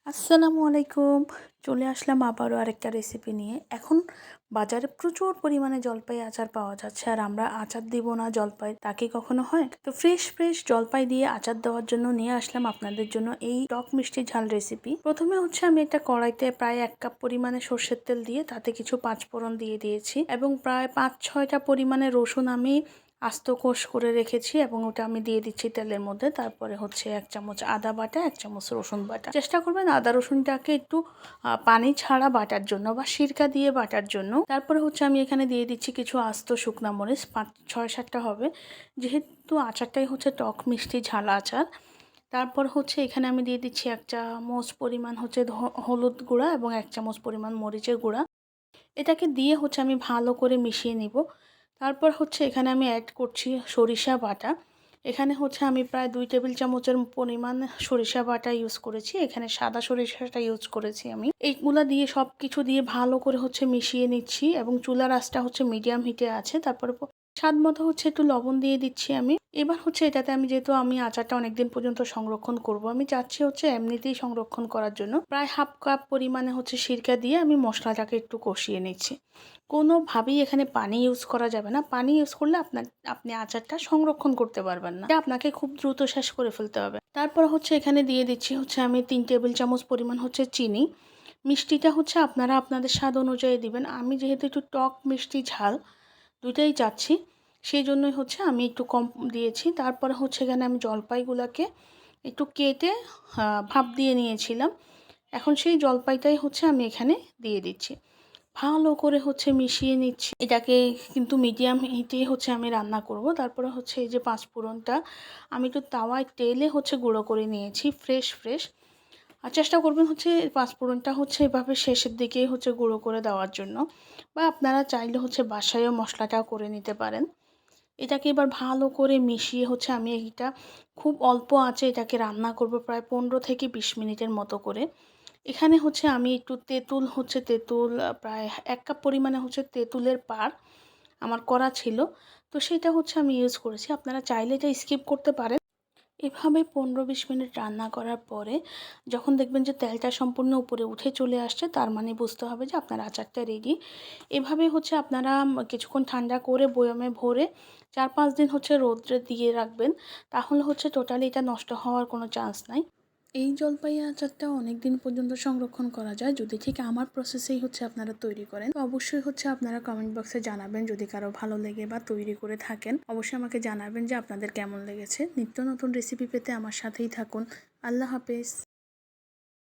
আসসালামু আলাইকুম। চলে আসলাম আবারও আরেকটা রেসিপি নিয়ে। এখন বাজারে প্রচুর পরিমাণে জলপাই আচার পাওয়া যাচ্ছে, আর আমরা আচার দিব না জলপাই, তা কি কখনো হয়? তো ফ্রেশ জলপাই দিয়ে আচার দেওয়ার জন্য নিয়ে আসলাম আপনাদের জন্য এই টক মিষ্টি ঝাল রেসিপি। প্রথমে হচ্ছে আমি একটা কড়াইতে প্রায় 1 কাপ পরিমাণে সর্ষের তেল দিয়ে তাতে কিছু পাঁচফোড়ন দিয়ে দিয়েছি এবং প্রায় 5-6টা পরিমাণে রসুন আমি আস্ত কোষ করে রেখেছি এবং ওটা আমি দিয়ে দিচ্ছি তেলের মধ্যে। তারপরে হচ্ছে 1 চামচ আদা বাটা, 1 চামচ রসুন বাটা। চেষ্টা করবেন আদা রসুনটাকে একটু পানি ছাড়া বাটার জন্য বা সিরকা দিয়ে বাটার জন্য। তারপরে হচ্ছে আমি এখানে দিয়ে দিচ্ছি কিছু আস্ত শুকনা মরিচ, 5-6-7টা হবে, যেহেতু আচারটাই হচ্ছে টক মিষ্টি ঝাল আচার। তারপর হচ্ছে এখানে আমি দিয়ে দিচ্ছি 1 চামচ পরিমাণ হচ্ছে হলুদ গুঁড়া এবং 1 চামচ পরিমাণ মরিচের গুঁড়া। এটাকে দিয়ে হচ্ছে আমি ভালো করে মিশিয়ে নিব। তারপর হচ্ছে এখানে আমি অ্যাড করছি সরিষা বাটা। এখানে হচ্ছে আমি প্রায় 2 টেবিল চামচের পরিমাণ সরিষা বাটা ইউজ করেছি। এখানে সাদা সরিষাটা ইউজ করেছি আমি। এইগুলা দিয়ে সব কিছু দিয়ে ভালো করে হচ্ছে মিশিয়ে নিচ্ছি এবং চুলার আঁচটা হচ্ছে মিডিয়াম হিটে আছে। তারপরে স্বাদ মতো হচ্ছে একটু লবণ দিয়ে দিচ্ছি আমি। এবার হচ্ছে এটাতে আমি যেহেতু আমি আচারটা অনেকদিন পর্যন্ত সংরক্ষণ করব, আমি চাচ্ছি হচ্ছে এমনিতেই সংরক্ষণ করার জন্য প্রায় 1/2 কাপ পরিমাণে হচ্ছে সিরকা দিয়ে আমি মশলাটাকে একটু কষিয়ে নিচ্ছি। কোনোভাবেই এখানে পানি ইউজ করা যাবে না। পানি ইউজ করলে আপনি আচারটা সংরক্ষণ করতে পারবেন না। আপনাকে খুব দ্রুত শেষ করে ফেলতে হবে। তারপর হচ্ছে এখানে দিয়ে দিচ্ছি হচ্ছে আমি 3 টেবিল চামচ পরিমাণ হচ্ছে চিনি। মিষ্টিটা হচ্ছে আপনারা আপনাদের স্বাদ অনুযায়ী দিবেন। আমি যেহেতু একটু টক মিষ্টি ঝাল দুইটাই চাচ্ছি, সেই জন্যই হচ্ছে আমি একটু কম দিয়েছি। তারপরে হচ্ছে এখানে আমি জলপাইগুলোকে একটু কেটে ভাপ দিয়ে নিয়েছিলাম। এখন সেই জলপাইটাই হচ্ছে আমি এখানে দিয়ে দিচ্ছি। ভালো করে হচ্ছে মিশিয়ে নিচ্ছি। এটাকে কিন্তু মিডিয়াম হিটে হচ্ছে আমি রান্না করব। তারপরে হচ্ছে এই যে পাঁচফোড়নটা আমি একটু তাওয়ায় তেলে হচ্ছে গুঁড়ো করে নিয়েছি ফ্রেশ। আর চেষ্টা করবেন হচ্ছে পাঁচফোড়নটা হচ্ছে এভাবে শেষের দিকেই হচ্ছে গুঁড়ো করে দেওয়ার জন্য, বা আপনারা চাইলে হচ্ছে বাসায়ও মশলাটাও করে নিতে পারেন। এটাকে এবার ভালো করে মিশিয়ে হচ্ছে আমি এটা খুব অল্প আঁচে এটাকে রান্না করব প্রায় 15 থেকে 20 মিনিটের মতো করে। এখানে হচ্ছে আমি একটু তেঁতুল প্রায় 1 কাপ পরিমাণে হচ্ছে তেঁতুলের পাড় আমার করা ছিল, তো সেটা হচ্ছে আমি ইউজ করেছি। আপনারা চাইলে এটা স্কিপ করতে পারেন। এভাবে 15-20 মিনিট রান্না করার পরে যখন দেখবেন যে তেলটা সম্পূর্ণ উপরে উঠে চলে আসছে, তার মানে বুঝতে হবে যে আপনার আচারটা রেডি। এভাবে হচ্ছে আপনারা কিছুক্ষণ ঠান্ডা করে বয়ামে ভরে 4-5 দিন হচ্ছে রোদ্রে দিয়ে রাখবেন। তাহলে হচ্ছে টোটালি এটা নষ্ট হওয়ার কোনো চান্স নাই। এই জলপাই আচারটা অনেক দিন পর্যন্ত সংরক্ষণ করা যায় যদি ঠিক আমার প্রসেসেই হচ্ছে আপনারা তৈরি করেন। তো অবশ্যই হচ্ছে আপনারা কমেন্ট বক্সে জানাবেন যদি কারো ভালো লেগে বা তৈরি করে থাকেন। অবশ্যই আমাকে জানাবেন যে আপনাদের কেমন লেগেছে। নিত্য নতুন রেসিপি পেতে আমার সাথেই থাকুন। আল্লাহ হাফেজ।